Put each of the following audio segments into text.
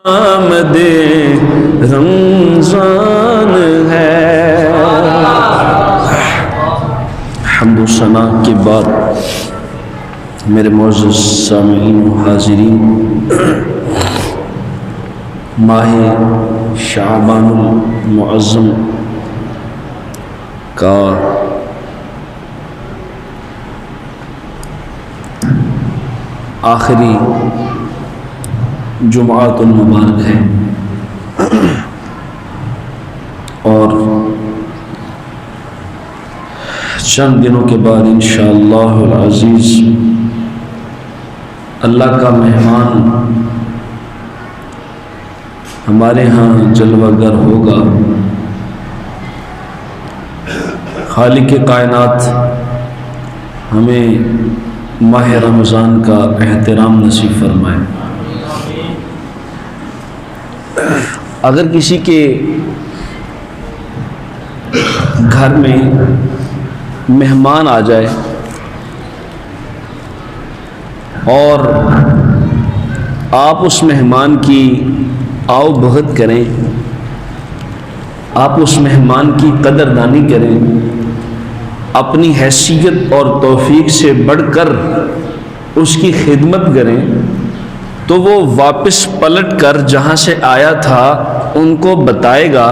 آمد رمضان ہے۔ حمد و ثنا کے بعد میرے معزز سامعین و حاضرین، ماہ شعبان المعظم کا آخری جمعۃ المبارک ہے، اور چند دنوں کے بعد انشاءاللہ العزیز اللہ کا مہمان ہمارے ہاں جلوہ گر ہوگا۔ خالق کائنات ہمیں ماہ رمضان کا احترام نصیب فرمائے۔ اگر کسی کے گھر میں مہمان آ جائے اور آپ اس مہمان کی آؤ بھگت کریں، آپ اس مہمان کی قدردانی کریں، اپنی حیثیت اور توفیق سے بڑھ کر اس کی خدمت کریں، تو وہ واپس پلٹ کر جہاں سے آیا تھا ان کو بتائے گا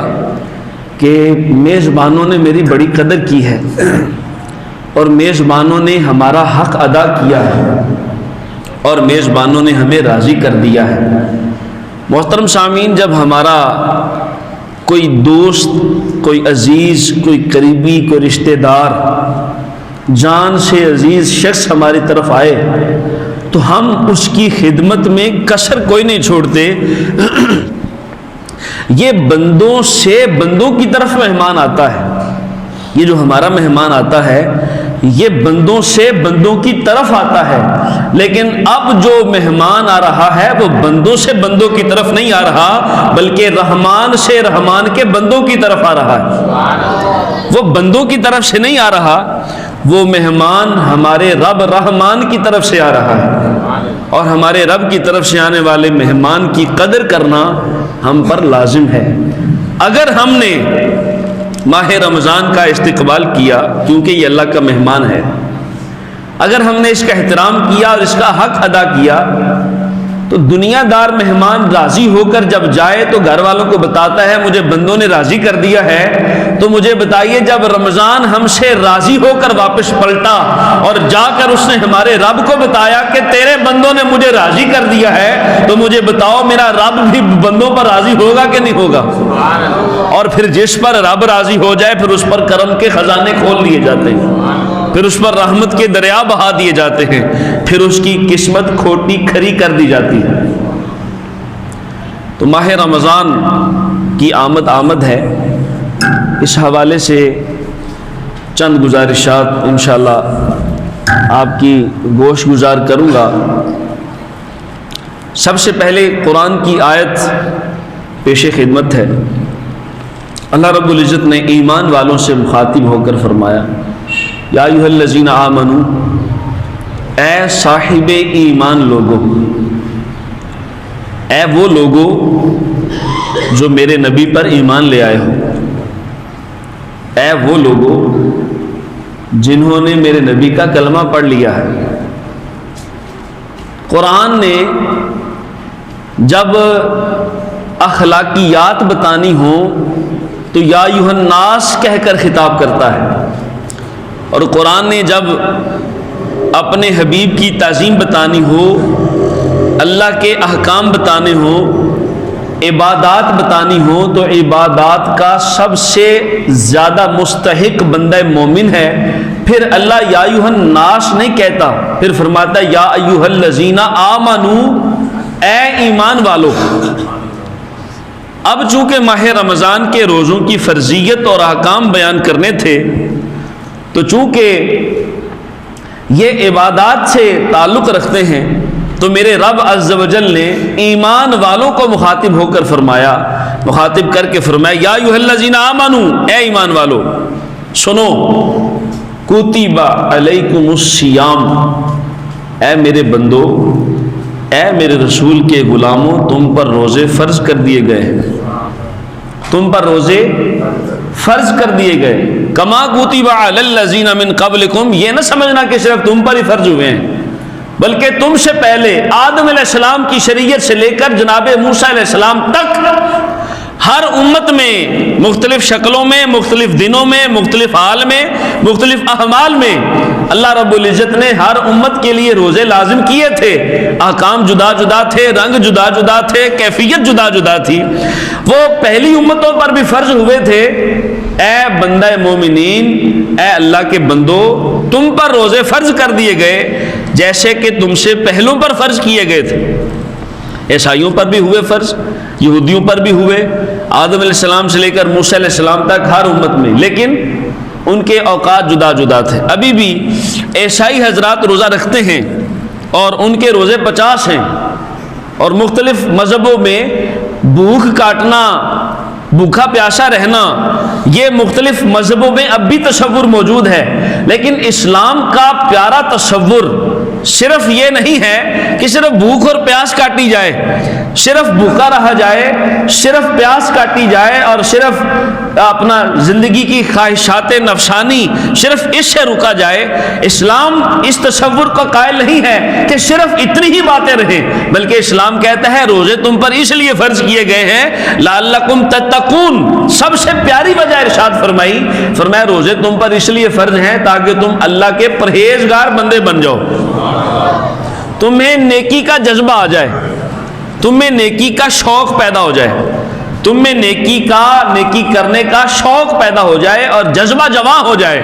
کہ میزبانوں نے میری بڑی قدر کی ہے اور میزبانوں نے ہمارا حق ادا کیا ہے اور میزبانوں نے ہمیں راضی کر دیا ہے۔ محترم سامعین، جب ہمارا کوئی دوست، کوئی عزیز، کوئی قریبی، کوئی رشتہ دار، جان سے عزیز شخص ہماری طرف آئے تو ہم اس کی خدمت میں کسر کوئی نہیں چھوڑتے۔ یہ بندوں سے بندوں کی طرف مہمان آتا ہے، یہ جو ہمارا مہمان آتا ہے یہ بندوں سے بندوں کی طرف آتا ہے، لیکن اب جو مہمان آ رہا ہے وہ بندوں سے بندوں کی طرف نہیں آ رہا، بلکہ رحمان سے رحمان کے بندوں کی طرف آ رہا ہے۔ وہ بندوں کی طرف سے نہیں آ رہا، وہ مہمان ہمارے رب رحمان کی طرف سے آ رہا ہے، اور ہمارے رب کی طرف سے آنے والے مہمان کی قدر کرنا ہم پر لازم ہے۔ اگر ہم نے ماہ رمضان کا استقبال کیا، کیونکہ یہ اللہ کا مہمان ہے، اگر ہم نے اس کا احترام کیا اور اس کا حق ادا کیا، تو دنیا دار مہمان راضی ہو کر جب جائے تو گھر والوں کو بتاتا ہے مجھے بندوں نے راضی کر دیا ہے۔ تو مجھے بتائیے، جب رمضان ہم سے راضی ہو کر واپس پلٹا اور جا کر اس نے ہمارے رب کو بتایا کہ تیرے بندوں نے مجھے راضی کر دیا ہے، تو مجھے بتاؤ میرا رب بھی بندوں پر راضی ہوگا کہ نہیں ہوگا؟ اور پھر جس پر رب راضی ہو جائے پھر اس پر کرم کے خزانے کھول لیے جاتے ہیں، پھر اس پر رحمت کے دریا بہا دیے جاتے ہیں، پھر اس کی قسمت کھوٹی کھری کر دی جاتی ہے۔ تو ماہ رمضان کی آمد ہے، اس حوالے سے چند گزارشات انشاءاللہ آپ کی گوش گزار کروں گا۔ سب سے پہلے قرآن کی آیت پیش خدمت ہے۔ اللہ رب العزت نے ایمان والوں سے مخاطب ہو کر فرمایا، یا ایھا الذین آمنو، اے صاحب ایمان لوگو، اے وہ لوگو جو میرے نبی پر ایمان لے آئے ہو، اے وہ لوگو جنہوں نے میرے نبی کا کلمہ پڑھ لیا ہے۔ قرآن نے جب اخلاقیات بتانی ہوں تو یا ایھا الناس کہہ کر خطاب کرتا ہے، اور قرآن نے جب اپنے حبیب کی تعظیم بتانی ہو، اللہ کے احکام بتانے ہوں، عبادات بتانی ہو، تو عبادات کا سب سے زیادہ مستحق بندہ مومن ہے۔ پھر اللہ یا ایھا الناس نہیں کہتا، پھر فرماتا ہے یا ایھا الذین آمنو، اے ایمان والو۔ اب چونکہ ماہ رمضان کے روزوں کی فرضیت اور احکام بیان کرنے تھے، تو چونکہ یہ عبادات سے تعلق رکھتے ہیں، تو میرے رب عز و جل نے ایمان والوں کو مخاطب ہو کر فرمایا، مخاطب کر کے فرمایا یا ایھا الذین آمنو، اے ایمان والو سنو، کتب علیکم الصیام، اے میرے بندو اے میرے رسول کے غلاموں، تم پر روزے فرض کر دیے گئے ہیں، تم پر روزے فرض کر دیے گئے، کما کتب علی الذین من قبلکم، یہ نہ سمجھنا کہ صرف تم پر ہی فرض ہوئے ہیں، بلکہ تم سے پہلے آدم علیہ السلام کی شریعت سے لے کر جناب موسیٰ علیہ السلام تک ہر امت میں مختلف شکلوں میں، مختلف دنوں میں، مختلف حال میں، مختلف احوال میں اللہ رب العزت نے ہر امت کے لیے روزے لازم کیے تھے۔ احکام جدا جدا تھے، رنگ جدا جدا تھے، کیفیت جدا جدا تھی، وہ پہلی امتوں پر بھی فرض ہوئے تھے۔ اے بندہ مومنین، اے اللہ کے بندو، تم پر روزے فرض کر دیے گئے جیسے کہ تم سے پہلوں پر فرض کیے گئے تھے۔ عیسائیوں پر بھی ہوئے فرض، یہودیوں پر بھی ہوئے، آدم علیہ السلام سے لے کر موسیٰ علیہ السلام تک ہر امت میں، لیکن ان کے اوقات جدا جدا تھے۔ ابھی بھی عیسائی حضرات روزہ رکھتے ہیں اور ان کے روزے 50 ہیں، اور مختلف مذہبوں میں بھوک کاٹنا، بھوکا پیاسا رہنا، یہ مختلف مذہبوں میں اب بھی تصور موجود ہے، لیکن اسلام کا پیارا تصور صرف یہ نہیں ہے کہ صرف بھوک اور پیاس کاٹی جائے، صرف بھوکا رہا جائے، صرف پیاس کاٹی جائے، اور صرف اپنا زندگی کی خواہشات نفسانی صرف اس سے رکا جائے۔ اسلام اس تصور کا قائل نہیں ہے کہ صرف اتنی ہی باتیں رہیں، بلکہ اسلام کہتا ہے روزے تم پر اس لیے فرض کیے گئے ہیں لعلکم تتقون۔ سب سے پیاری وجہ ارشاد فرمایا روزے تم پر اس لیے فرض ہیں تاکہ تم اللہ کے پرہیزگار بندے بن جاؤ، تمہیں نیکی کا جذبہ آ جائے، تم میں نیکی کا شوق پیدا ہو جائے، تم میں نیکی کرنے کا شوق پیدا ہو جائے اور جذبہ جواں ہو جائے،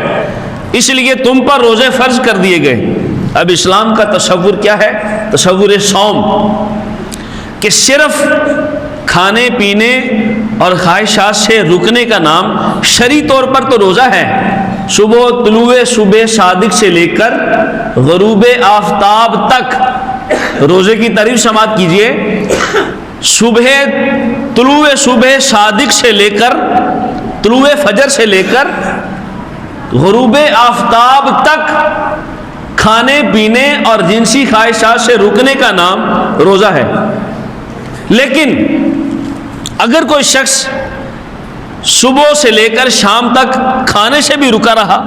اس لیے تم پر روزے فرض کر دیے گئے۔ اب اسلام کا تصور کیا ہے؟ تصور صوم، کہ صرف کھانے پینے اور خواہشات سے رکنے کا نام شرعی طور پر تو روزہ ہے۔ طلوع صبح صادق سے لے کر غروب آفتاب تک روزے کی تعریف سماعت کیجئے۔ طلوع صبح صادق سے لے کر، طلوع فجر سے لے کر غروب آفتاب تک کھانے پینے اور جنسی خواہشات سے رکنے کا نام روزہ ہے۔ لیکن اگر کوئی شخص صبح سے لے کر شام تک کھانے سے بھی رکا رہا،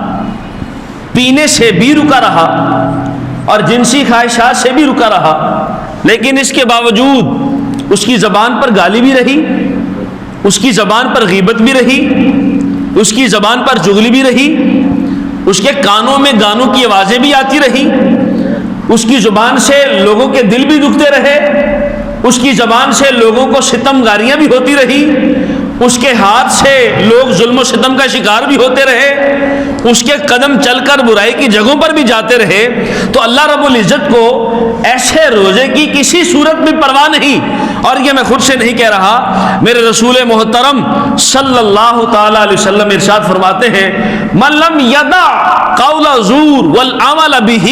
پینے سے بھی رکا رہا اور جنسی خواہشات سے بھی رکا رہا، لیکن اس کے باوجود اس کی زبان پر گالی بھی رہی، اس کی زبان پر غیبت بھی رہی، اس کی زبان پر چغلی بھی رہی، اس کے کانوں میں گانوں کی آوازیں بھی آتی رہی، اس کی زبان سے لوگوں کے دل بھی دکھتے رہے، اس کی زبان سے لوگوں کو ستم گاریاں بھی ہوتی رہی، اس کے ہاتھ سے لوگ ظلم و ستم کا شکار بھی ہوتے رہے، اس کے قدم چل کر برائی کی جگہوں پر بھی جاتے رہے، تو اللہ رب العزت کو ایسے روزے کی کسی صورت میں پرواہ نہیں۔ اور یہ میں خود سے نہیں کہہ رہا، میرے رسول محترم صلی اللہ تعالی علیہ وسلم ارشاد فرماتے ہیں من لم یدع قول زور والعمل بہ،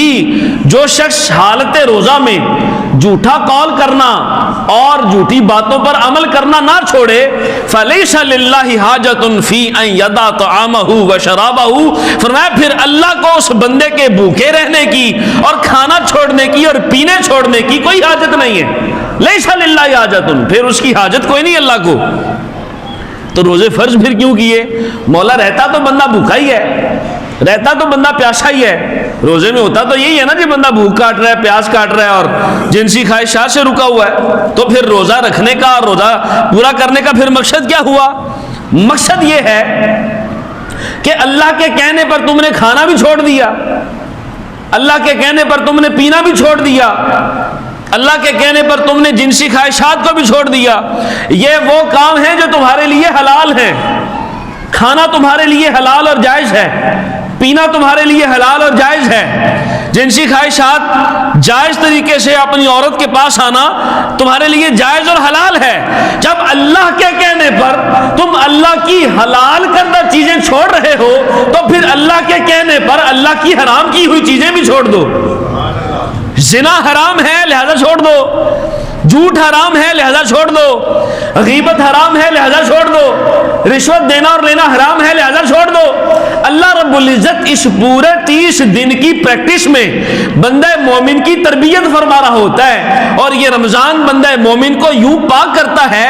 جو شخص حالت روزہ میں جھوٹا قول کرنا اور جھوٹی باتوں پر عمل کرنا نہ چھوڑے، فلیس للہ حاجۃ فی ان یدع طعامہ وشرابہ، فرمایا پھر اللہ کو اس بندے کے بھوکے رہنے کی اور کھانا چھوڑنے کی اور پینے چھوڑنے کی کوئی حاجت نہیں ہے۔ لیس للہ حاجۃ، پھر اس کی حاجت کوئی نہیں اللہ کو۔ تو روزے فرض پھر کیوں کیے؟ مولا رہتا تو بندہ بھوکا ہی ہے، رہتا تو بندہ پیاسا ہی ہے، روزے میں ہوتا تو یہی ہے نا کہ بندہ بھوک کاٹ رہا ہے، پیاس کاٹ رہا ہے اور جنسی خواہشات سے رکا ہوا ہے، تو پھر روزہ رکھنے کا اور روزہ پورا کرنے کا پھر مقصد کیا ہوا؟ مقصد یہ ہے کہ اللہ کے کہنے پر تم نے کھانا بھی چھوڑ دیا، اللہ کے کہنے پر تم نے پینا بھی چھوڑ دیا، اللہ کے کہنے پر تم نے جنسی خواہشات کو بھی چھوڑ دیا۔ یہ وہ کام ہیں جو تمہارے لیے حلال ہیں، کھانا تمہارے لیے حلال اور جائز ہے، پینا تمہارے لیے حلال اور جائز ہے، جنسی خواہشات جائز طریقے سے اپنی عورت کے پاس آنا تمہارے لیے جائز اور حلال ہے۔ جب اللہ کے کہنے پر تم اللہ کی حلال کردہ چیزیں چھوڑ رہے ہو تو پھر اللہ کے کہنے پر اللہ کی حرام کی ہوئی چیزیں بھی چھوڑ دو۔ زنا حرام ہے لہذا چھوڑ دو، جھوٹ حرام ہے لہذا چھوڑ دو، غیبت حرام ہے لہذا چھوڑ دو، رشوت دینا اور لینا حرام ہے لہذا چھوڑ دو۔ اللہ رب العزت اس پورے 30 دن کی پریکٹس میں بندہ مومن کی تربیت فرما رہا ہوتا ہے، اور یہ رمضان بندہ مومن کو یوں پاک کرتا ہے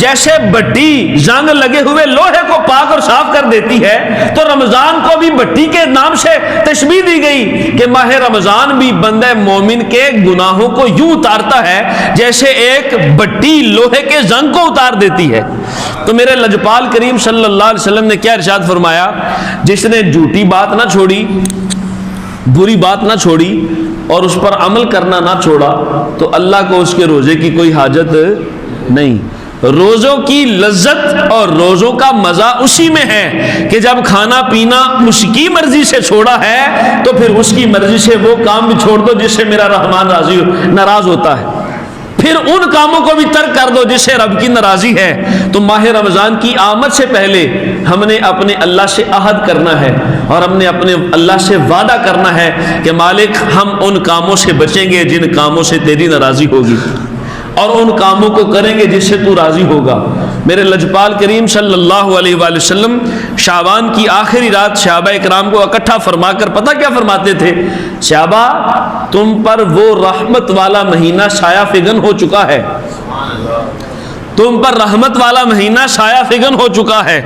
جیسے بٹی زنگ لگے ہوئے لوہے کو پاک اور صاف کر دیتی ہے۔ تو رمضان کو بھی بٹی کے نام سے تشبیہ دی گئی کہ ماہ رمضان بھی بندہ مومن کے گناہوں کو یوں اتارتا ہے جیسے ایک بٹی لوہے کے زنگ کو اتار دیتی ہے۔ تو میرے لجپال کریم صلی اللہ علیہ وسلم نے کیا ارشاد فرمایا؟ جس نے جھوٹی بات نہ چھوڑی، بری بات نہ چھوڑی اور اس پر عمل کرنا نہ چھوڑا تو اللہ کو اس کے روزے کی کوئی حاجت نہیں۔ روزوں کی لذت اور روزوں کا مزہ اسی میں ہے کہ جب کھانا پینا اس کی مرضی سے چھوڑا ہے تو پھر اس کی مرضی سے وہ کام بھی چھوڑ دو جس سے میرا رحمان ناراض ہوتا ہے، پھر ان کاموں کو بھی ترک کر دو جس سے رب کی ناراضی ہے۔ تو ماہ رمضان کی آمد سے پہلے ہم نے اپنے اللہ سے عہد کرنا ہے اور ہم نے اپنے اللہ سے وعدہ کرنا ہے کہ مالک ہم ان کاموں سے بچیں گے جن کاموں سے تیری ناراضی ہوگی، اور ان کاموں کو کریں گے جس سے تو راضی ہوگا۔ میرے لجپال کریم صلی اللہ علیہ وآلہ وسلم شعبان کی آخری رات صحابہ اکرام کو اکٹھا فرما کر پتہ کیا فرماتے تھے؟ صحابہ تم پر وہ رحمت والا مہینہ سایہ فگن ہو چکا ہے، تم پر رحمت والا مہینہ سایہ فگن ہو چکا ہے،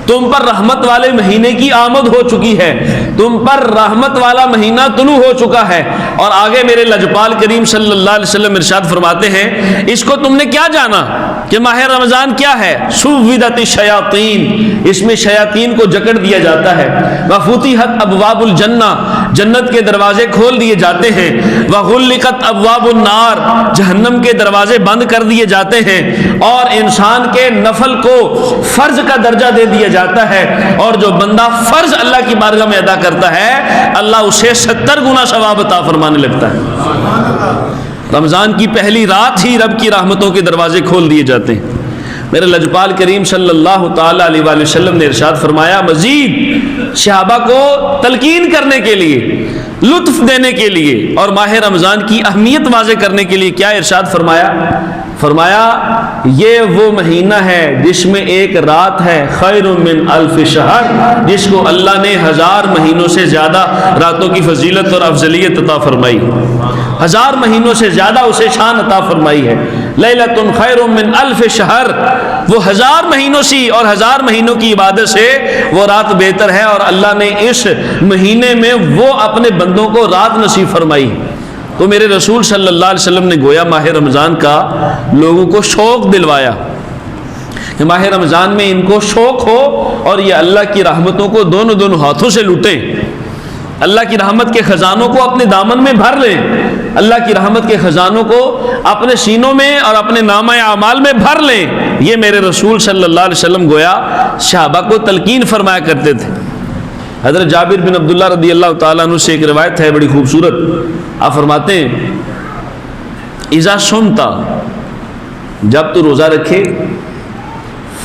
تم پر رحمت والے مہینے کی آمد ہو چکی ہے، تم پر رحمت والا مہینہ طلوع ہو چکا ہے۔ اور آگے میرے لجپال کریم صلی اللہ علیہ وسلم ارشاد فرماتے ہیں اس کو تم نے کیا جانا کہ ماہ رمضان کیا ہے؟ سوّدت الشیاطین، اس میں شیاطین کو جکڑ دیا جاتا ہے، وفتحت ابواب الجنہ، جنت کے دروازے کھول دیے جاتے ہیں، وغلقت ابواب النار، جہنم کے دروازے بند کر دیے جاتے ہیں، اور انسان کے نفل کو فرض کا درجہ دے دیا جاتا ہے، اور جو بندہ فرض اللہ کی بارگاہ میں ادا کرتا ہے اللہ اسے 70 گنا ثواب عطا فرمانے لگتا ہے۔ رمضان کی پہلی رات ہی رب کی رحمتوں کے دروازے کھول دیے جاتے ہیں۔ میرے لجپال کریم صلی اللہ تعالی علیہ وآلہ وسلم نے ارشاد فرمایا مزید صحابہ کو تلقین کرنے کے لیے، لطف دینے کے لیے اور ماہ رمضان کی اہمیت واضح کرنے کے لیے کیا ارشاد فرمایا؟ فرمایا یہ وہ مہینہ ہے جس میں ایک رات ہے خیر من الف شہر، جس کو اللہ نے 1000 مہینوں سے زیادہ راتوں کی فضیلت اور افضلیت عطا فرمائی، 1000 مہینوں سے زیادہ اسے شان عطا فرمائی ہے۔ لیلۃ خیر من الف شہر، وہ 1000 مہینوں سے اور 1000 مہینوں کی عبادت سے وہ رات بہتر ہے، اور اللہ نے اس مہینے میں وہ اپنے بندوں کو رات نصیب فرمائی۔ تو میرے رسول صلی اللہ علیہ وسلم نے گویا ماہ رمضان کا لوگوں کو شوق دلوایا کہ ماہ رمضان میں ان کو شوق ہو اور یہ اللہ کی رحمتوں کو دونوں ہاتھوں سے لوٹیں، اللہ کی رحمت کے خزانوں کو اپنے دامن میں بھر لیں، اللہ کی رحمت کے خزانوں کو اپنے سینوں میں اور اپنے نامہ اعمال میں بھر لیں۔ یہ میرے رسول صلی اللہ علیہ وسلم گویا صحابہ کو تلقین فرمایا کرتے تھے۔ حضرت جابر بن عبداللہ رضی اللہ تعالیٰ عنہ سے ایک روایت ہے بڑی خوبصورت، آپ فرماتے ہیں اذا صمت، جب تو روزہ رکھے،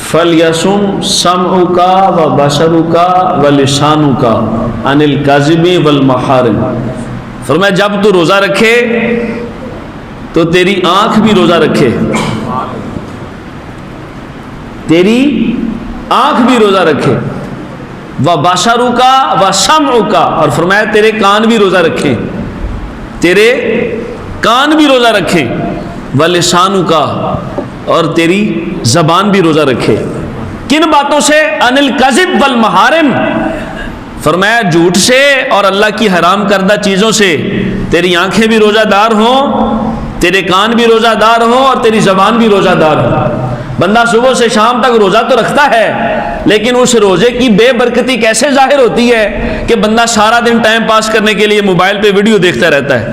فَلْيَصُمْ سَمْعُكَ وَبَصَرُكَ وَلِسَانُكَ عَنِ الْكَذِبِ وَالْمَحَارِمِ، فرمایا جب تو روزہ رکھے تو تیری آنکھ بھی روزہ رکھے، تیری آنکھ بھی روزہ رکھے، وَبَصَرُكَ وَسَمْعُكَ، اور فرمایا تیرے کان بھی روزہ رکھیں، تیرے کان بھی روزہ رکھیں، وَلِسَانُكَ، اور تیری زبان بھی روزہ رکھے۔ کن باتوں سے؟ عَنِ الْكَذِبِ وَالْمَحَارِمِ، فرمایا جھوٹ سے اور اللہ کی حرام کردہ چیزوں سے۔ تیری آنکھیں بھی روزہ دار ہوں، تیرے کان بھی روزہ دار ہوں، اور تیری زبان بھی روزہ دار ہو۔ بندہ صبح سے شام تک روزہ تو رکھتا ہے، لیکن اس روزے کی بے برکتی کیسے ظاہر ہوتی ہے کہ بندہ سارا دن ٹائم پاس کرنے کے لیے موبائل پہ ویڈیو دیکھتا رہتا ہے،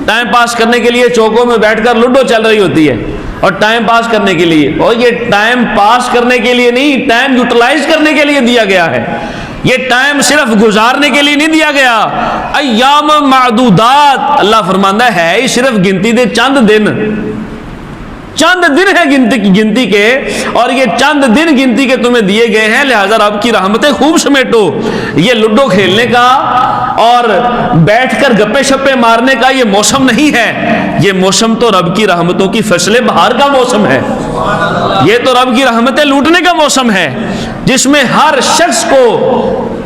ٹائم پاس کرنے کے لیے چوکوں میں بیٹھ کر لوڈو چل رہی ہوتی ہے، اور ٹائم پاس کرنے کے لیے، اور یہ ٹائم پاس کرنے کے لیے نہیں، ٹائم یوٹیلائز کرنے کے لیے دیا گیا ہے۔ یہ ٹائم صرف گزارنے کے لیے نہیں دیا گیا۔ ایام معدودات، اللہ فرماتا ہے ہی صرف گنتی دے چند دن، چند دن ہے گنتی کے، اور یہ چند دن گنتی کے تمہیں دیے گئے ہیں، لہذا رب کی رحمتیں خوب سمیٹو۔ یہ لوڈو کھیلنے کا اور بیٹھ کر گپے شپے مارنے کا یہ موسم نہیں ہے، یہ موسم تو رب کی رحمتوں کی فصل بہار کا موسم ہے، یہ تو رب کی رحمتیں لوٹنے کا موسم ہے، جس میں ہر شخص کو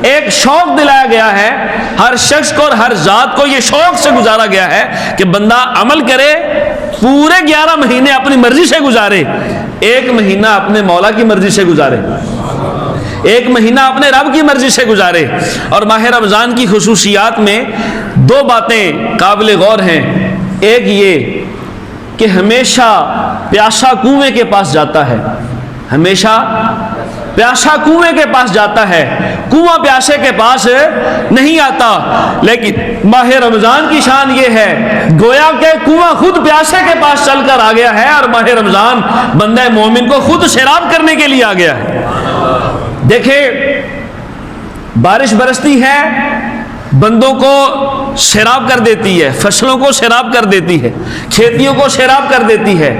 ایک شوق دلایا گیا ہے، ہر شخص کو اور ہر ذات کو یہ شوق سے گزارا گیا ہے کہ بندہ عمل کرے، پورے 11 مہینے اپنی مرضی سے گزارے، ایک مہینہ اپنے مولا کی مرضی سے گزارے، ایک مہینہ اپنے رب کی مرضی سے گزارے۔ اور ماہ رمضان کی خصوصیات میں 2 باتیں قابل غور ہیں۔ ایک یہ کہ ہمیشہ پیاسا کنویں کے پاس جاتا ہے، ہمیشہ پیاسا کنویں کے پاس جاتا ہے، کنواں پیاسے کے پاس نہیں آتا۔ لیکن ماہ رمضان کی شان یہ ہے گویا کہ کنواں خود پیاسے کے پاس چل کر آ گیا ہے، اور ماہ رمضان بندہ مومن کو خود سیراب کرنے کے لیے آ گیا ہے۔ دیکھیں، بارش برستی ہے، بندوں کو سیراب کر دیتی ہے، فصلوں کو سیراب کر دیتی ہے، کھیتیوں کو سیراب کر دیتی ہے،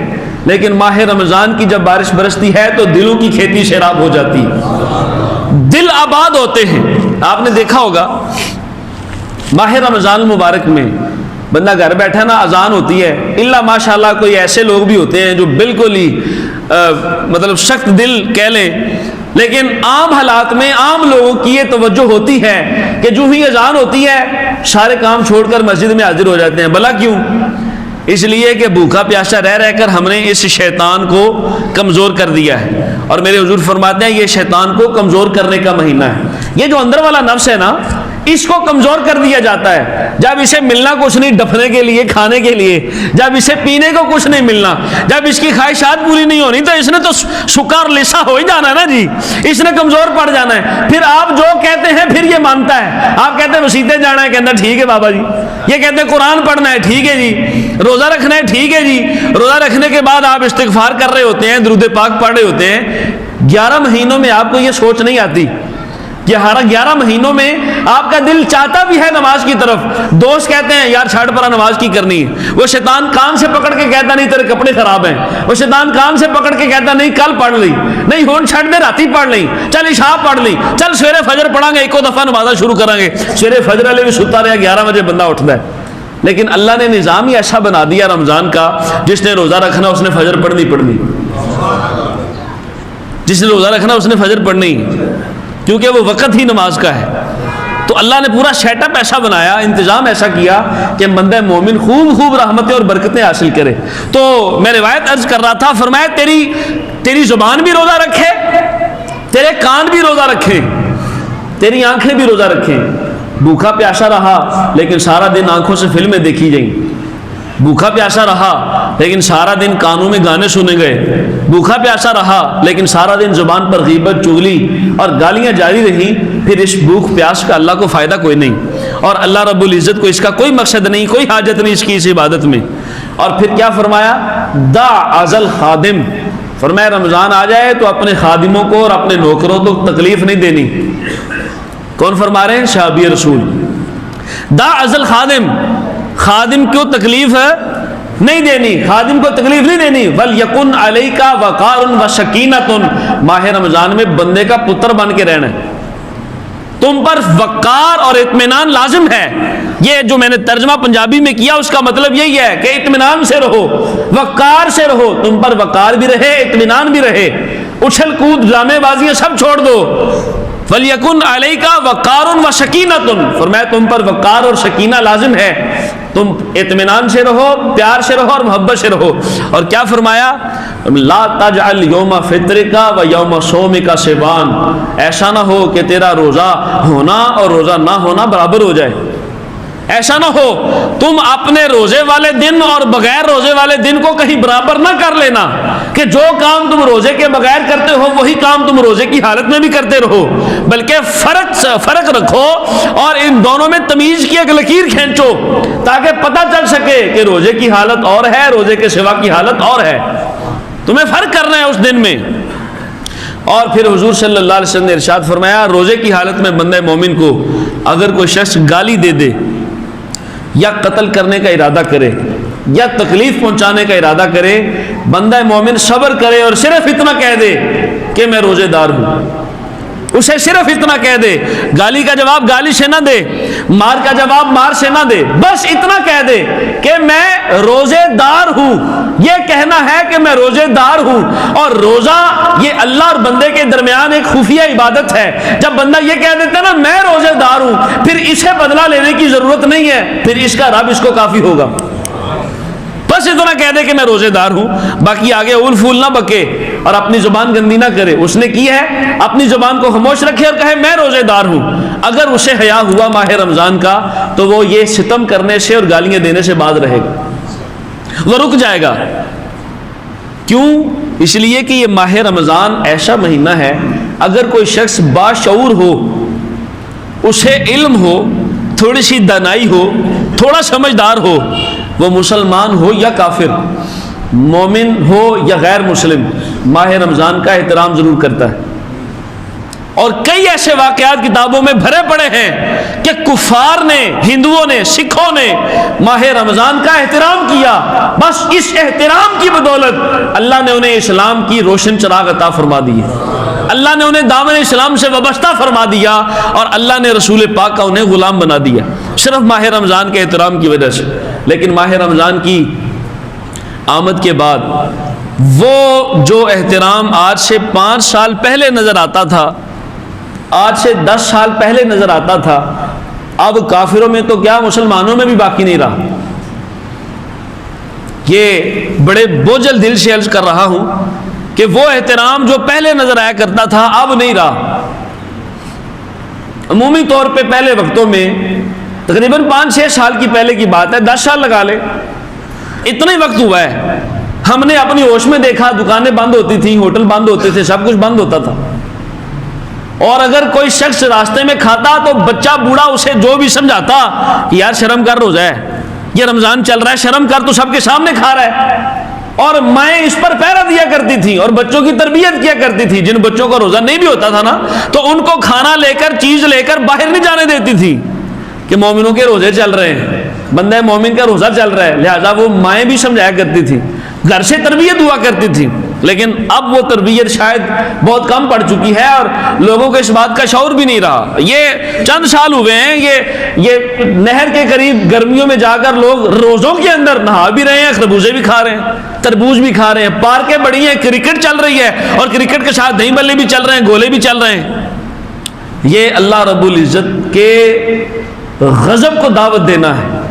لیکن ماہ رمضان کی جب بارش برستی ہے تو دلوں کی کھیتی سیراب ہو جاتی ہے، دل آباد ہوتے ہیں۔ آپ نے دیکھا ہوگا ماہ رمضان المبارک میں بندہ گھر بیٹھا نا، اذان ہوتی ہے، الا ماشاءاللہ کوئی ایسے لوگ بھی ہوتے ہیں جو بالکل ہی مطلب سخت دل کہہ لیں، لیکن عام حالات میں عام لوگوں کی یہ توجہ ہوتی ہے کہ جو ہی اذان ہوتی ہے سارے کام چھوڑ کر مسجد میں حاضر ہو جاتے ہیں۔ بھلا کیوں؟ اس لیے کہ بھوکا پیاسا رہ رہ کر ہم نے اس شیطان کو کمزور کر دیا ہے، اور میرے حضور فرماتے ہیں یہ شیطان کو کمزور کرنے کا مہینہ ہے۔ یہ جو اندر والا نفس ہے نا، اس کو کمزور کر دیا جاتا ہے۔ جب اسے ملنا کچھ نہیں ڈفنے کے لیے، کھانے کے لیے، جب اسے پینے کو کچھ نہیں ملنا، جب اس کی خواہشات پوری نہیں ہونی، تو اس نے تو سکار لسا ہو ہی جانا ہے نا جی، اس نے کمزور پڑ جانا ہے۔ پھر آپ جو کہتے ہیں پھر یہ مانتا ہے۔ آپ کہتے ہیں مسیطیں جانا ہے، کہتا ٹھیک ہے بابا جی، یہ کہتے ہیں قرآن پڑھنا ہے، ٹھیک ہے جی، روزہ رکھنا ہے، ٹھیک ہے جی، روزہ رکھنے کے بعد آپ استغفار کر رہے ہوتے ہیں، درود پاک پڑھ رہے ہوتے ہیں۔ 11 مہینوں میں آپ کو یہ سوچ نہیں آتی کہ ہر 11 مہینوں میں آپ کا دل چاہتا بھی ہے نماز کی طرف، دوست کہتے ہیں یار چھاڑ پرا نماز کی کرنی ہے، وہ شیطان کان سے پکڑ کے کہتا نہیں تیرے کپڑے خراب ہیں، وہ شیطان کان سے پکڑ کے کہتا نہیں کل پڑھ لی، نہیں ہون چھڑ دے راتی پڑھ لی، چل عشاء پڑھ لی، چل سویرے فجر پڑھا گے، ایک دفعہ نمازہ شروع کریں گے۔ سویرے فجر والے بھی ستا رہا 11 بجے بندہ اٹھتا ہے، لیکن اللہ نے نظام ہی ایسا بنا دیا رمضان کا، جس نے روزہ رکھنا اس نے فجر پڑھنی، جس نے روزہ رکھنا اس نے فجر پڑھنی، کیونکہ وہ وقت ہی نماز کا ہے۔ تو اللہ نے پورا سیٹ اپ ایسا بنایا، انتظام ایسا کیا کہ بندہ مومن خوب رحمتیں اور برکتیں حاصل کرے۔ تو میں روایت عرض کر رہا تھا، فرمایا تیری زبان بھی روزہ رکھے، تیرے کان بھی روزہ رکھیں، تیری آنکھیں بھی روزہ رکھیں۔ بھوکا پیاسا رہا لیکن سارا دن آنکھوں سے فلمیں دیکھی جائیں، بھوکا پیاسا رہا لیکن سارا دن کانوں میں گانے سنے گئے، بھوکا پیاسا رہا لیکن سارا دن زبان پر غیبت، چغلی اور گالیاں جاری رہیں، پھر اس بھوک پیاس کا اللہ کو فائدہ کوئی نہیں، اور اللہ رب العزت کو اس کا کوئی مقصد نہیں، کوئی حاجت نہیں اس کی اس عبادت میں۔ اور پھر کیا فرمایا؟ دا ازل خادم، فرمایا رمضان آ جائے تو اپنے خادموں کو اور اپنے نوکروں کو تکلیف نہیں دینی۔ کون فرما رہے ہیں؟ صحابی رسول۔ دا ازل خادم، خادم کو تکلیف نہیں دینی، خادم کو تکلیف نہیں دینی۔ وَلْيَكُنْ عَلَيْكَ وَقَارٌ وَسَكِينَةٌ، ماہ رمضان میں بندے کا پتر بن کے رہنا ہے، تم پر وقار اور اطمینان لازم ہے۔ یہ جو میں نے ترجمہ پنجابی میں کیا اس کا مطلب یہی ہے کہ اطمینان سے رہو، وقار سے رہو، تم پر وقار بھی رہے، اطمینان بھی رہے، اچھل کود ڈرامے بازیاں سب چھوڑ دو۔ وَلْيَكُنْ عَلَيْكَ وَقَارٌ وَسَكِينَةٌ، فرمایا تم پر وقار اور سکینہ لازم ہے، تم اطمینان سے رہو، پیار سے رہو اور محبت سے رہو۔ اور کیا فرمایا؟ لا تجعل یوم فطرک و یوم صومک سوان، ایسا نہ ہو کہ تیرا روزہ ہونا اور روزہ نہ ہونا برابر ہو جائے، ایسا نہ ہو تم اپنے روزے والے دن اور بغیر روزے والے دن کو کہیں برابر نہ کر لینا، کہ جو کام تم روزے کے بغیر کرتے ہو وہی کام تم روزے کی حالت میں بھی کرتے رہو، بلکہ فرق رکھو اور ان دونوں میں تمیز کی ایک لکیر کھینچو تاکہ پتہ چل سکے کہ روزے کی حالت اور ہے، روزے کے سوا کی حالت اور ہے، تمہیں فرق کرنا ہے اس دن میں۔ اور پھر حضور صلی اللہ علیہ وسلم نے ارشاد فرمایا روزے کی حالت میں بندہ مومن کو اگر کوئی شخص گالی دے دے یا قتل کرنے کا ارادہ کرے یا تکلیف پہنچانے کا ارادہ کرے، بندہ مومن صبر کرے اور صرف اتنا کہہ دے کہ میں روزے دار ہوں، اسے صرف اتنا کہہ دے، گالی کا جواب گالی سے نہ دے، مار کا جواب مار سے نہ دے، بس اتنا کہہ دے کہ میں روزے دار ہوں، یہ کہنا ہے کہ میں روزے دار ہوں۔ اور روزہ یہ اللہ اور بندے کے درمیان ایک خفیہ عبادت ہے۔ جب بندہ یہ کہہ دیتا ہے نا میں روزے دار ہوں، پھر اسے بدلہ لینے کی ضرورت نہیں ہے، پھر اس کا رب اس کو کافی ہوگا۔ بس اتنا کہہ دے کہ میں روزے دار ہوں، باقی آگے اول پھول نہ بکے اور اپنی زبان گندی نہ کرے۔ اس نے کی ہے اپنی زبان کو خاموش رکھے اور کہے میں روزے دار ہوں۔ اگر اسے حیا ہوا ماہ رمضان کا تو وہ یہ ستم کرنے سے اور گالیاں دینے سے باز رہے گا، وہ رک جائے گا۔ کیوں؟ اس لیے کہ یہ ماہ رمضان ایسا مہینہ ہے، اگر کوئی شخص باشعور ہو، اسے علم ہو، تھوڑی سی دانائی ہو، تھوڑا سمجھدار ہو، وہ مسلمان ہو یا کافر، مومن ہو یا غیر مسلم، ماہ رمضان کا احترام ضرور کرتا ہے۔ اور کئی ایسے واقعات کتابوں میں بھرے پڑے ہیں کہ کفار نے، ہندوؤں نے، سکھوں نے ماہ رمضان کا احترام کیا، بس اس احترام کی بدولت اللہ نے انہیں اسلام کی روشن چراغ عطا فرما دی ہے، اللہ نے انہیں دامن اسلام سے وابستہ فرما دیا، اور اللہ نے رسول پاک کا انہیں غلام بنا دیا، صرف ماہ رمضان کے احترام کی وجہ سے۔ لیکن ماہ رمضان کی آمد کے بعد وہ جو احترام آج سے 5 سال پہلے نظر آتا تھا، آج سے 10 سال پہلے نظر آتا تھا، اب کافروں میں تو کیا مسلمانوں میں بھی باقی نہیں رہا۔ یہ بڑے بوجھل دل سے عرض کر رہا ہوں کہ وہ احترام جو پہلے نظر آیا کرتا تھا اب نہیں رہا۔ عمومی طور پہ پہلے وقتوں میں تقریباً 5-6 سال کی پہلے کی بات ہے، 10 سال لگا لے، اتنا ہی وقت ہوا ہے، ہم نے اپنی ہوش میں دیکھا دکانیں بند ہوتی تھیں، ہوٹل بند ہوتے تھے، سب کچھ بند ہوتا تھا، اور اگر کوئی شخص راستے میں کھاتا تو بچہ بوڑھا اسے جو بھی سمجھاتا کہ یار شرم کر، روزہ ہے، یہ رمضان چل رہا ہے، شرم کر، تو سب کے سامنے کھا رہا ہے۔ اور مائیں اس پر پہرا دیا کرتی تھی اور بچوں کی تربیت کیا کرتی تھی، جن بچوں کا روزہ نہیں بھی ہوتا تھا نا تو ان کو کھانا لے کر، چیز لے کر باہر نہیں جانے دیتی تھی کہ مومنوں کے روزے چل رہے ہیں، بندہ مومن کا روزہ چل رہا ہے، لہذا وہ مائیں بھی سمجھایا کرتی تھی، گھر سے تربیت ہوا کرتی تھی۔ لیکن اب وہ تربیت شاید بہت کم پڑ چکی ہے اور لوگوں کو اس بات کا شعور بھی نہیں رہا۔ یہ چند سال ہوئے ہیں، یہ نہر کے قریب گرمیوں میں جا کر لوگ روزوں کے اندر نہا بھی رہے ہیں، خربوزے بھی کھا رہے ہیں، تربوز بھی کھا رہے ہیں، پارکیں بڑی ہیں، کرکٹ چل رہی ہے، اور کرکٹ کے ساتھ دہی بلے بھی چل رہے ہیں، گولے بھی چل رہے ہیں۔ یہ اللہ رب العزت کے غضب کو دعوت دینا ہے،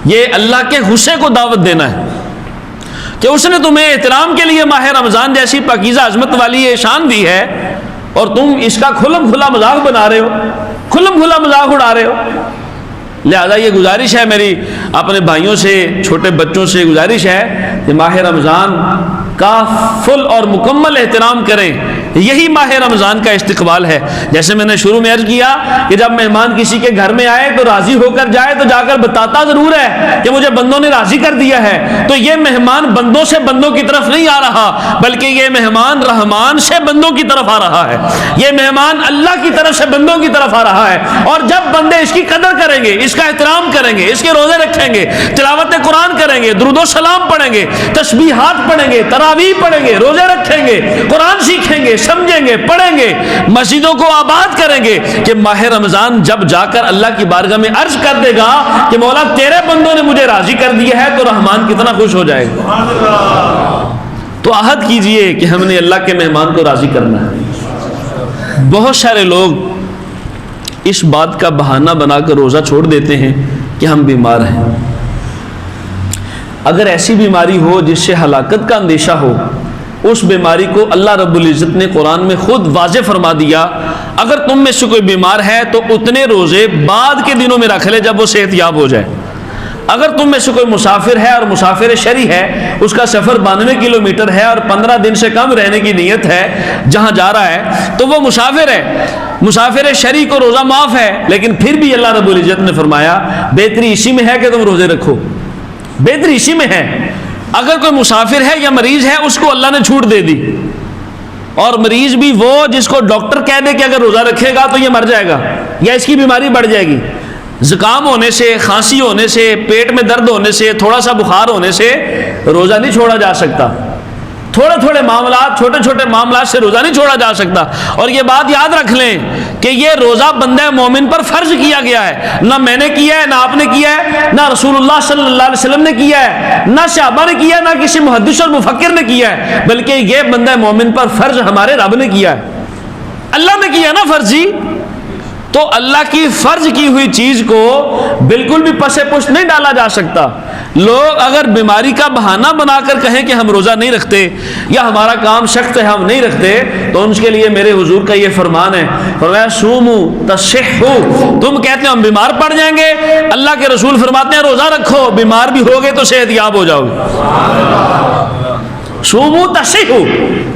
یہ اللہ کے غصے کو دعوت دینا ہے کہ اس نے تمہیں احترام کے لیے ماہ رمضان جیسی پاکیزہ عظمت والی یہ شان دی ہے، اور تم اس کا کھلم کھلا مذاق بنا رہے ہو، کھلم کھلا مذاق اڑا رہے ہو۔ لہذا یہ گزارش ہے میری اپنے بھائیوں سے، چھوٹے بچوں سے گزارش ہے کہ ماہ رمضان کا فل اور مکمل احترام کریں، یہی ماہ رمضان کا استقبال ہے۔ جیسے میں نے شروع میں عرض کیا کہ جب مہمان کسی کے گھر میں آئے تو راضی ہو کر جائے تو جا کر بتاتا ضرور ہے کہ مجھے بندوں نے راضی کر دیا ہے، تو یہ مہمان بندوں سے بندوں کی طرف نہیں آ رہا، بلکہ یہ مہمان رحمان سے بندوں کی طرف آ رہا ہے، یہ مہمان اللہ کی طرف سے بندوں کی طرف آ رہا ہے۔ اور جب بندے اس کی قدر کریں گے، اس کا احترام کریں گے، اس کے روزے رکھیں گے، تلاوت قرآن کریں گے، درود و سلام پڑھیں گے، تسبیحات پڑھیں گے، تراویح پڑھیں گے، روزے رکھیں گے، قرآن سیکھیں گے، سمجھیں گے، پڑھیں گے، مسجدوں کو آباد کریں گے، کہ ماہ رمضان جب جا کر اللہ کی بارگاہ میں عرض کر دے گا کہ مولا تیرے بندوں نے مجھے راضی کر دیا ہے، تو رحمان کتنا خوش ہو جائے گا۔ تو عہد کیجئے کہ ہم نے اللہ کے مہمان کو راضی کرنا ہے۔ بہت سارے لوگ اس بات کا بہانہ بنا کر روزہ چھوڑ دیتے ہیں کہ ہم بیمار ہیں۔ اگر ایسی بیماری ہو جس سے ہلاکت کا اندیشہ ہو، اس بیماری کو اللہ رب العزت نے قرآن میں خود واضح فرما دیا، اگر تم میں سے کوئی بیمار ہے تو اتنے روزے بعد کے دنوں میں رکھ لے جب وہ صحت یاب ہو جائے۔ اگر تم میں سے کوئی مسافر ہے اور مسافر شرعی ہے، اس کا سفر 92 کلومیٹر ہے اور 15 دن سے کم رہنے کی نیت ہے جہاں جا رہا ہے، تو وہ مسافر ہے، مسافر شرعی کو روزہ معاف ہے، لیکن پھر بھی اللہ رب العزت نے فرمایا بہتری اسی میں ہے کہ تم روزے رکھو، بہتری اسی میں ہے۔ اگر کوئی مسافر ہے یا مریض ہے، اس کو اللہ نے چھوٹ دے دی، اور مریض بھی وہ جس کو ڈاکٹر کہہ دے کہ اگر روزہ رکھے گا تو یہ مر جائے گا یا اس کی بیماری بڑھ جائے گی، زکام ہونے سے، کھانسی ہونے سے، پیٹ میں درد ہونے سے، تھوڑا سا بخار ہونے سے روزہ نہیں چھوڑا جا سکتا۔ تھوڑے تھوڑے معاملات، چھوٹے چھوٹے معاملات سے روزہ نہیں چھوڑا جا سکتا. اور یہ بات یاد رکھ لیں کہ یہ روزہ بندہ مومن پر فرض کیا گیا ہے. نہ میں نے کیا ہے، نہ آپ نے کیا ہے، نہ رسول اللہ صلی اللہ علیہ وسلم نے کیا ہے، نہ صحابہ نے کیا ہے، نہ کسی محدث اور مفکر نے کیا ہے، بلکہ یہ بندہ مومن پر فرض ہمارے رب نے کیا ہے. اللہ نے کیا نا فرض جی. تو اللہ کی فرض کی ہوئی چیز کو بالکل بھی پس پشت نہیں ڈالا جا سکتا. لوگ اگر بیماری کا بہانہ بنا کر کہیں کہ ہم روزہ نہیں رکھتے یا ہمارا کام سخت ہے ہم نہیں رکھتے، تو ان کے لیے میرے حضور کا یہ فرمان ہے، فرمایا سومو تصحو. تم کہتے ہو ہم بیمار پڑ جائیں گے، اللہ کے رسول فرماتے ہیں روزہ رکھو، بیمار بھی ہوگے تو صحت یاب ہو جاؤ گے. سومو تصحو،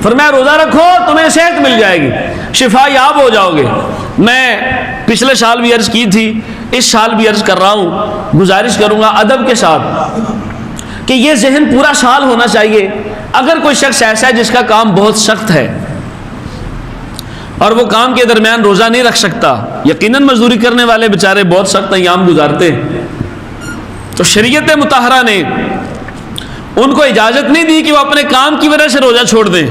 فرمایا روزہ رکھو تمہیں صحت مل جائے گی، شفا یاب ہو جاؤ گے. میں پچھلے سال بھی عرض کی تھی، اس سال بھی عرض کر رہا ہوں، گزارش کروں گا ادب کے ساتھ کہ یہ ذہن پورا سال ہونا چاہیے. اگر کوئی شخص ایسا ہے جس کا کام بہت سخت ہے اور وہ کام کے درمیان روزہ نہیں رکھ سکتا، یقیناً مزدوری کرنے والے بیچارے بہت سخت ایام گزارتے ہیں، تو شریعت مطہرہ نے ان کو اجازت نہیں دی کہ وہ اپنے کام کی وجہ سے روزہ چھوڑ دیں.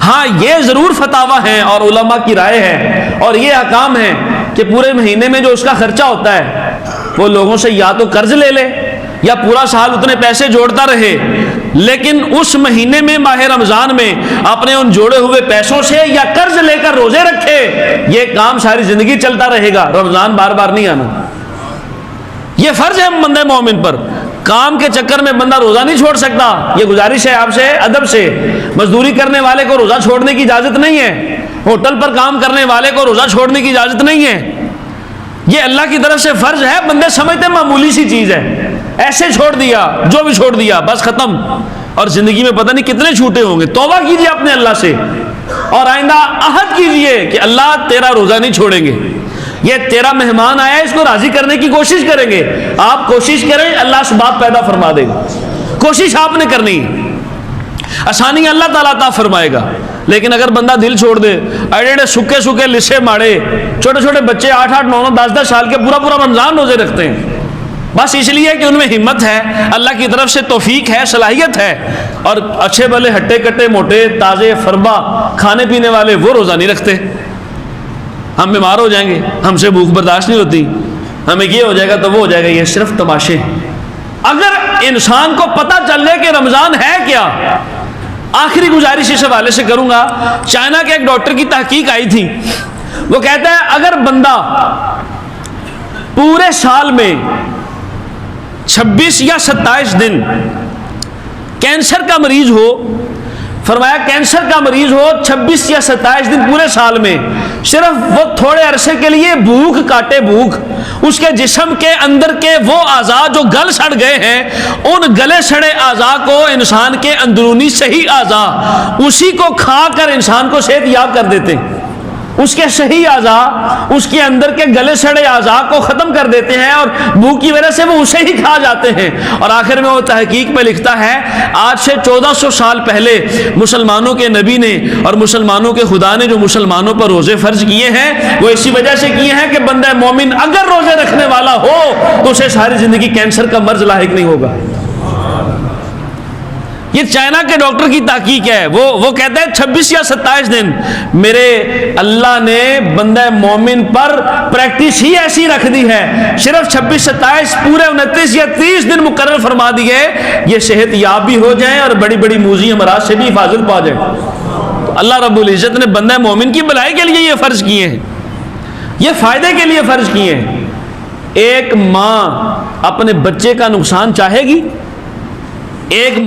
ہاں یہ ضرور فتاویٰ ہیں اور علماء کی رائے ہے اور یہ احکام ہے کہ پورے مہینے میں جو اس کا خرچہ ہوتا ہے وہ لوگوں سے یا تو قرض لے لے یا پورا سال اتنے پیسے جوڑتا رہے، لیکن اس مہینے میں ماہ رمضان میں اپنے ان جوڑے ہوئے پیسوں سے یا قرض لے کر روزے رکھے. یہ کام ساری زندگی چلتا رہے گا، رمضان بار بار نہیں آنا. یہ فرض ہے بندے مومن پر. کام کے چکر میں بندہ روزہ نہیں چھوڑ سکتا. یہ گزارش ہے آپ سے ادب سے، مزدوری کرنے والے کو روزہ چھوڑنے کی اجازت نہیں ہے، ہوٹل پر کام کرنے والے کو روزہ چھوڑنے کی اجازت نہیں ہے. یہ اللہ کی طرف سے فرض ہے. بندے سمجھتے معمولی سی چیز ہے، ایسے چھوڑ دیا، جو بھی چھوڑ دیا بس ختم، اور زندگی میں پتہ نہیں کتنے چھوٹے ہوں گے. توبہ کیجیے اپنے اللہ سے اور آئندہ عہد کیجیے کہ اللہ تیرا روزہ نہیں چھوڑیں گے. یہ تیرا مہمان آیا ہے، اس کو راضی کرنے کی کوشش کریں گے. آپ کوشش کریں، اللہ اسباب پیدا فرما دے گا. کوشش آپ نے کرنی ہے، آسانی اللہ تعالیٰ عطا فرمائے گا. لیکن اگر بندہ دل چھوڑ دے، ایڈے سکے سکے لسے ماڑے چھوٹے چھوٹے بچے 8 9 10 10 سال کے پورا رمضان روزے رکھتے ہیں، بس اس لیے کہ ان میں ہمت ہے، اللہ کی طرف سے توفیق ہے، صلاحیت ہے، اور اچھے بھلے ہٹے کٹے موٹے تازے فربا کھانے پینے والے وہ روزہ نہیں رکھتے. ہم بیمار ہو جائیں گے، ہم سے بھوک برداشت نہیں ہوتی، ہمیں یہ ہو جائے گا تو وہ ہو جائے گا. یہ صرف تماشے. اگر انسان کو پتہ چل لے کہ رمضان ہے کیا. آخری گزارش اس حوالے سے کروں گا، چائنا کے ایک ڈاکٹر کی تحقیق آئی تھی. وہ کہتا ہے اگر بندہ پورے سال میں 26 یا 27 دن کینسر کا مریض ہو، فرمایا کینسر کا مریض ہو 26 یا 27 دن پورے سال میں، صرف وہ تھوڑے عرصے کے لیے بھوک کاٹے، بھوک اس کے جسم کے اندر کے وہ اعضاء جو گل سڑ گئے ہیں، ان گلے سڑے اعضاء کو انسان کے اندرونی صحیح اعضاء اسی کو کھا کر انسان کو صحت یاب کر دیتے ہیں. اس کے صحیح اعضاء اس کے اندر کے گلے سڑے اعضاء کو ختم کر دیتے ہیں اور بھوک کی وجہ سے وہ اسے ہی کھا جاتے ہیں. اور آخر میں وہ تحقیق میں لکھتا ہے آج سے 1400 سال پہلے مسلمانوں کے نبی نے اور مسلمانوں کے خدا نے جو مسلمانوں پر روزے فرض کیے ہیں وہ اسی وجہ سے کیے ہیں کہ بندہ مومن اگر روزے رکھنے والا ہو تو اسے ساری زندگی کینسر کا مرض لاحق نہیں ہوگا. یہ چائنا کے ڈاکٹر کی تحقیق ہے. وہ کہتا ہے 26 یا 27 دن میرے اللہ نے بندہ مومن پر پریکٹس ہی ایسی رکھ دی ہے، صرف 26 27 پورے 29 یا 30 دن مقرر فرما دیے، یہ صحت یاب بھی ہو جائیں اور بڑی بڑی موذی امراض سے بھی حفاظت پا جائیں. تو اللہ رب العزت نے بندہ مومن کی بھلائی کے لیے یہ فرض کیے ہیں، یہ فائدے کے لیے فرض کیے ہیں. ایک ماں اپنے بچے کا نقصان چاہے گی؟ ایک